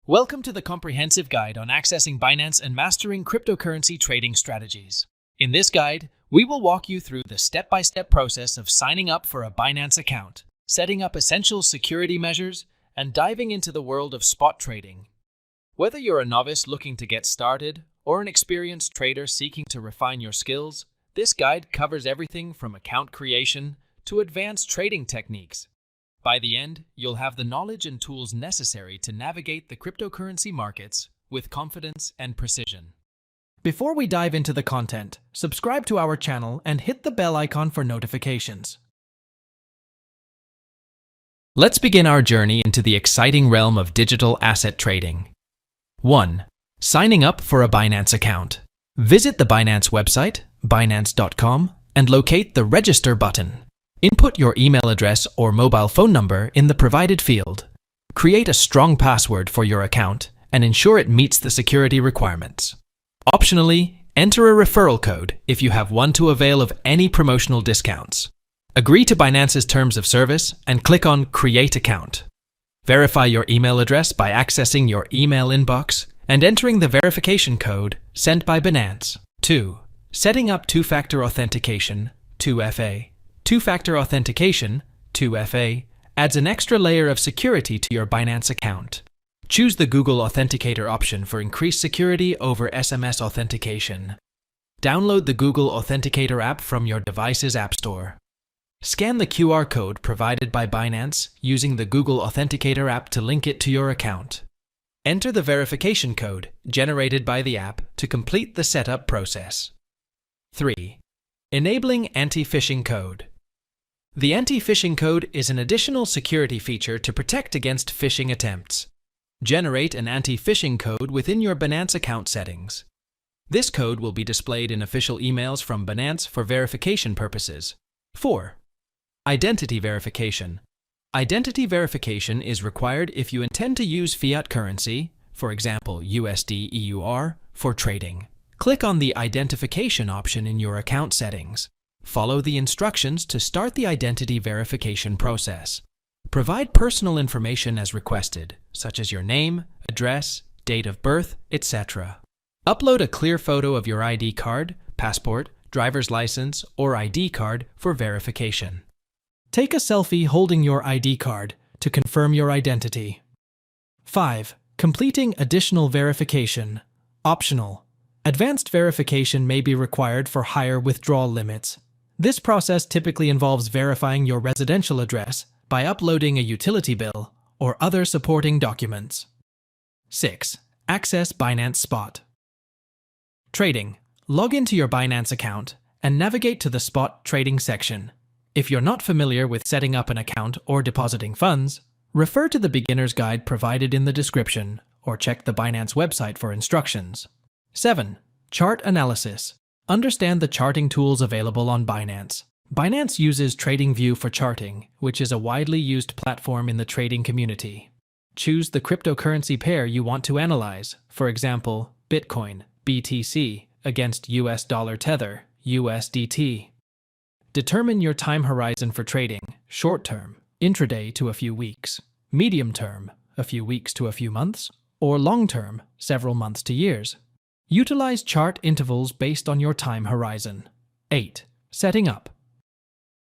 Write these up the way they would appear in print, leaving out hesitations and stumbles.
Welcome to the comprehensive guide on accessing Binance and mastering cryptocurrency trading strategies. In this guide, we will walk you through the step-by-step process of signing up for a Binance account, setting up essential security measures, and diving into the world of spot trading. Whether you're a novice looking to get started or an experienced trader seeking to refine your skills, this guide covers everything from account creation to advanced trading techniques. By the end, you'll have the knowledge and tools necessary to navigate the cryptocurrency markets with confidence and precision. Before we dive into the content, subscribe to our channel and hit the bell icon for notifications. Let's begin our journey into the exciting realm of digital asset trading. 1. Signing up for a Binance account. Visit the Binance website, binance.com, and locate the Register button. Input your email address or mobile phone number in the provided field. Create a strong password for your account and ensure it meets the security requirements. Optionally, enter a referral code if you have one to avail of any promotional discounts. Agree to Binance's terms of service and click on Create Account. Verify your email address by accessing your email inbox and entering the verification code sent by Binance. 2. Setting up two-factor authentication, 2FA. Two-factor authentication, 2FA, adds an extra layer of security to your Binance account. Choose the Google Authenticator option for increased security over SMS authentication. Download the Google Authenticator app from your device's App Store. Scan the QR code provided by Binance using the Google Authenticator app to link it to your account. Enter the verification code generated by the app to complete the setup process. 3. Enabling anti-phishing code. The anti-phishing code is an additional security feature to protect against phishing attempts. Generate an anti-phishing code within your Binance account settings. This code will be displayed in official emails from Binance for verification purposes. 4. Identity verification. Identity verification is required if you intend to use fiat currency, for example USD/EUR, for trading. Click on the Identification option in your account settings. Follow the instructions to start the identity verification process. Provide personal information as requested, such as your name, address, date of birth, etc. Upload a clear photo of your ID card, passport, driver's license, or ID card for verification. Take a selfie holding your ID card to confirm your identity. 5. Completing additional verification. Optional. Advanced verification may be required for higher withdrawal limits. This process typically involves verifying your residential address by uploading a utility bill or other supporting documents. 6. Access Binance Spot. Trading. Log into your Binance account and navigate to the Spot Trading section. If you're not familiar with setting up an account or depositing funds, refer to the beginner's guide provided in the description or check the Binance website for instructions. 7. Chart analysis. Understand the charting tools available on Binance. Binance uses TradingView for charting, which is a widely used platform in the trading community. Choose the cryptocurrency pair you want to analyze, for example, Bitcoin, BTC, against US dollar Tether, USDT. Determine your time horizon for trading, short-term, intraday to a few weeks, medium-term, a few weeks to a few months, or long-term, several months to years. Utilize chart intervals based on your time horizon. 8. Setting up.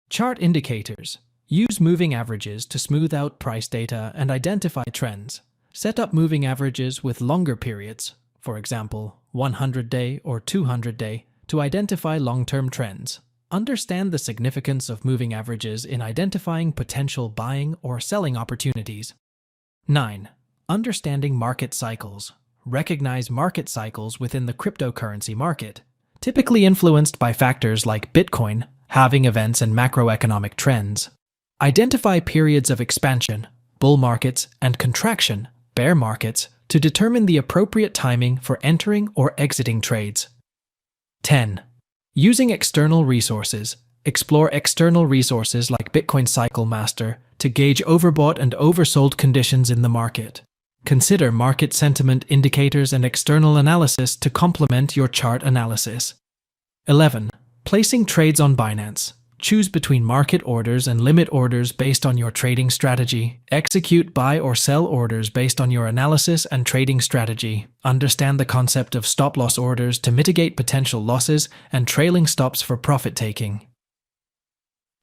Chart indicators. Use moving averages to smooth out price data and identify trends. Set up moving averages with longer periods, for example, 100-day or 200-day, to identify long-term trends. Understand the significance of moving averages in identifying potential buying or selling opportunities. 9. Understanding market cycles. Recognize market cycles within the cryptocurrency market, typically influenced by factors like Bitcoin, halving events, and macroeconomic trends. Identify periods of expansion, bull markets, and contraction, bear markets, to determine the appropriate timing for entering or exiting trades. 10. Using external resources. Explore external resources like Bitcoin Cycle Master to gauge overbought and oversold conditions in the market. Consider market sentiment indicators and external analysis to complement your chart analysis. 11. Placing trades on Binance. Choose between market orders and limit orders based on your trading strategy. Execute buy or sell orders based on your analysis and trading strategy. Understand the concept of stop-loss orders to mitigate potential losses and trailing stops for profit-taking.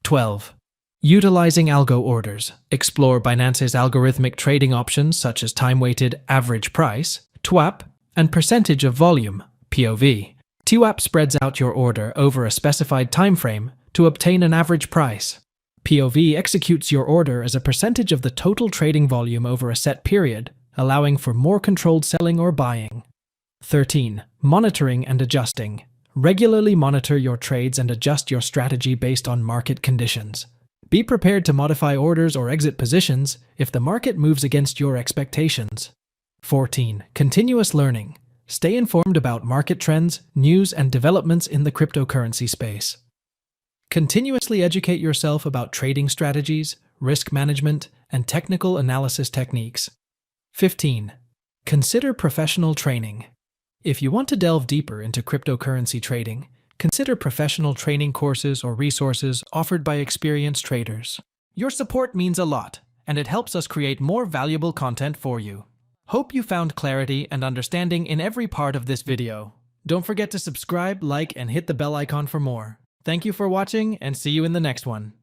12. Utilizing algo orders. Explore Binance's algorithmic trading options such as time-weighted average price, TWAP, and percentage of volume, POV. TWAP spreads out your order over a specified time frame to obtain an average price. POV executes your order as a percentage of the total trading volume over a set period, allowing for more controlled selling or buying. 13. Monitoring and adjusting. Regularly monitor your trades and adjust your strategy based on market conditions. Be prepared to modify orders or exit positions if the market moves against your expectations. 14. Continuous learning. Stay informed about market trends, news, and developments in the cryptocurrency space. Continuously educate yourself about trading strategies, risk management, and technical analysis techniques. 15. Consider professional training. If you want to delve deeper into cryptocurrency trading, consider professional training courses or resources offered by experienced traders. Your support means a lot, and it helps us create more valuable content for you. Hope you found clarity and understanding in every part of this video. Don't forget to subscribe, like, and hit the bell icon for more. Thank you for watching, and see you in the next one.